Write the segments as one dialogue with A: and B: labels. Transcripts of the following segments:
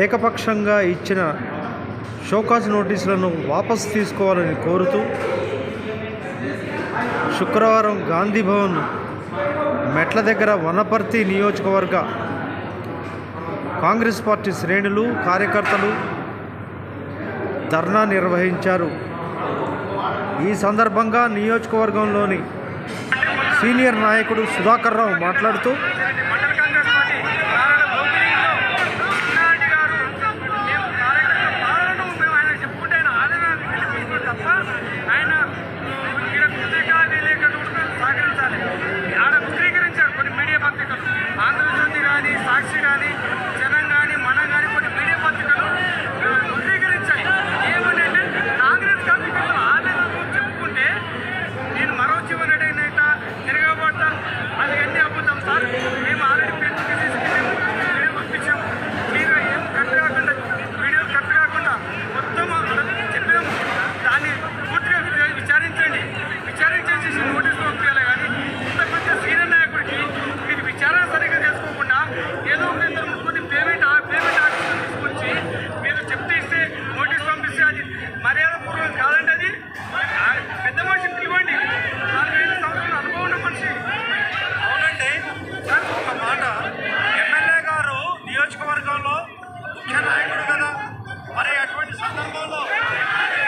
A: ఏకపక్షంగా ఇచ్చిన షోకాజ్ నోటీసులను వాపసు తీసుకోవాలని కోరుతూ శుక్రవారం గాంధీ భవన్ మెట్ల దగ్గర వనపర్తి నియోజకవర్గ కాంగ్రెస్ పార్టీ శ్రేణులు కార్యకర్తలు ధర్నా నిర్వహించారు. ఈ సందర్భంగా నియోజకవర్గంలోని సీనియర్ నాయకుడు సుధాకర్ రావు మాట్లాడుతూ
B: సాక్షి కానీ జనం కానీ మనం కానీ కొన్ని మీడియా పత్రికలు ముద్రీకరించాయి. ఏమనంటే కాంగ్రెస్ కార్యకర్తలు ఆలయం చెప్పుకుంటే నేను మరో చివరి నేత తిరగబడతా అది ఎన్ని అబద్ధం సార్. మేము ఆల్రెడీ వీడియో పంపించాము. మీరు ఏం కట్ కాకుండా వీడియోలు కట్ కాకుండా మొత్తం చెప్పినాము. దాన్ని పూర్తిగా విచారించండి. విచారించేసి నోటీసులు పంపించాలి. కానీ ఇంత పెద్ద సీనియర్ నాయకుడికి మీరు విచారణ సరిగ్గా చేసుకోకుండా ఏదో ఒక ఇద్దరు ముగ్గురిని పేమెంట్ ఆఫీసులు తీసుకొచ్చి మీరు చెప్తే ఇస్తే నోటీస్ పంపిస్తే అది మర్యాద పూర్వం కాదండి. అది పెద్ద మనిషిని పిలవండి. 4,000 సంవత్సరాల అనుభవం ఉన్న మనిషి.
C: అవునండి సార్, ఒక మాట, ఎమ్మెల్యే గారు నియోజకవర్గంలో ముఖ్య నాయకుడు కదా, మరి అటువంటి సందర్భంలో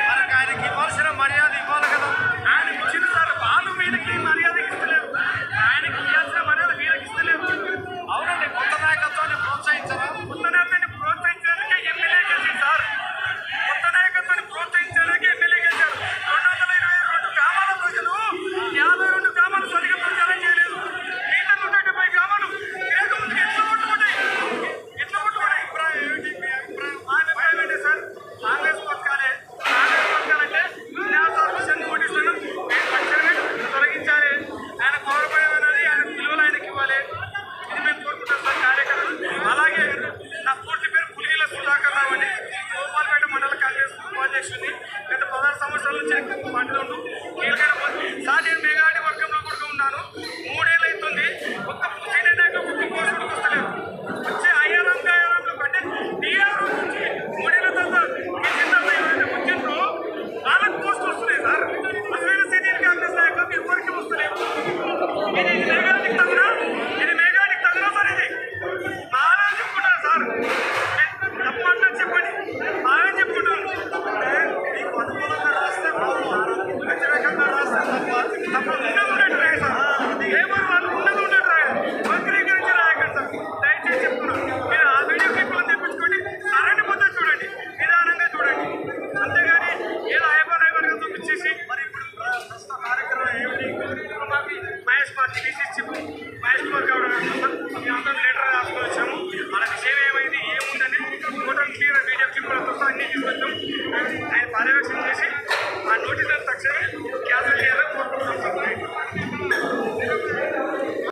C: మనకు ఆయనకి ఇవ్వాల్సిన మర్యాద ఇవ్వాలి కదా.
B: ఆయన ఇచ్చిన సార్ వాళ్ళు వీళ్ళకి మర్యాద ఇస్తలేరు. ఆయనకి ఇవ్వాల్సిన మర్యాద వీళ్ళకి ఇస్తలేరు.
C: అవునండి, కొత్త నాయకత్వాన్ని ప్రోత్సహించరా?
B: కొత్త నాయకత్వాన్ని ప్రోత్సహించడానికి ఎమ్మెల్యే గెలిచింది సార్. కొత్త నాయకత్వాన్ని ప్రోత్సహించడానికి ఎమ్మెల్యే గెలిచారు. 222 గ్రామాల ప్రజలు 52 గ్రామాలు సరిగ్గా ప్రచారం చేయలేదు. మిగతా 170 గ్రామాలు వేదిక ముందుకు ఎట్లా కొట్టుకుంటాయి? మా అభిప్రాయం ఏంటి సార్? కాంగ్రెస్ పథకాలంటే విన్యాసాత్మక నోటీసులను తక్షణమే తొలగించాలి. ఆయన పౌరపయం అనేది ఆయన విలువలు ఆయనకి ఇవ్వాలి. ఇది మేము కోరుకుంటాం సార్ కార్యకర్తలు. అలాగే నా పూర్తి పేరు పులిగిల సుధాకర్ రావు అండి. గోపాల్పేట మండల కాంగ్రెస్ ఉపాధ్యక్షుడిని. గత 16 సంవత్సరాల నుంచి పార్టీలో ఉంటూ సార్ నేను మేఘాడి వర్గంలో కూడా ఉన్నాను. 3 ఏళ్ళు అవుతుంది. ఒక్క సీనియర్ నాయకులు ఒక్క పోస్ట్ కూడా వస్తలేదు. వచ్చే అయ్యారంలో కంటే టీఆర్ నుంచి 3 ఏళ్ళ తర్వాత ఎవరైతే వచ్చిందో వాళ్ళకి పోస్ట్ వస్తున్నాయి సార్. అసలు సీనియర్ కాంగ్రెస్ నాయకులకు ఎవరికి వస్తలేదు. ఇది మేఘాడికి తగినా సార్. ఇది బాగా చెప్పుకుంటారు సార్. తప్పంటే చెప్పండి. బాగా చెప్పుకుంటారు.
C: మీకు అనుకూలంగా రాస్తే వ్యతిరేకంగా రాస్తే
B: తప్ప ఉన్నట్టు రాయి సార్. ఏమో వాళ్ళు ఉన్నట్టు రాయాలి. వక్రీకరించి రాయకండి సార్. దయచేసి చెప్తున్నాను. మీరు ఆ వీడియో క్లిప్లను తెప్పించుకోండి. సరైన పద్ధతి చూడండి, నిదానంగా చూడండి. అంతేగాని ఏదో ఐబర్గా చూపించేసి
C: మరి ఇప్పుడు ప్రస్తుత కార్యక్రమం ఏమిటి?
B: మాకు మహేష్ పార్టీ తీసి మహేష్ కుమార్ గౌడ్ మీ అందరం లెటర్ రాసుకొని వచ్చాము. మన విషయం ఏమైంది ఏముందని టోటల్ క్లియర్ వీడియో క్లిప్లతో అన్ని తీసుకొచ్చాం. ఆయన పర్యవేక్షణ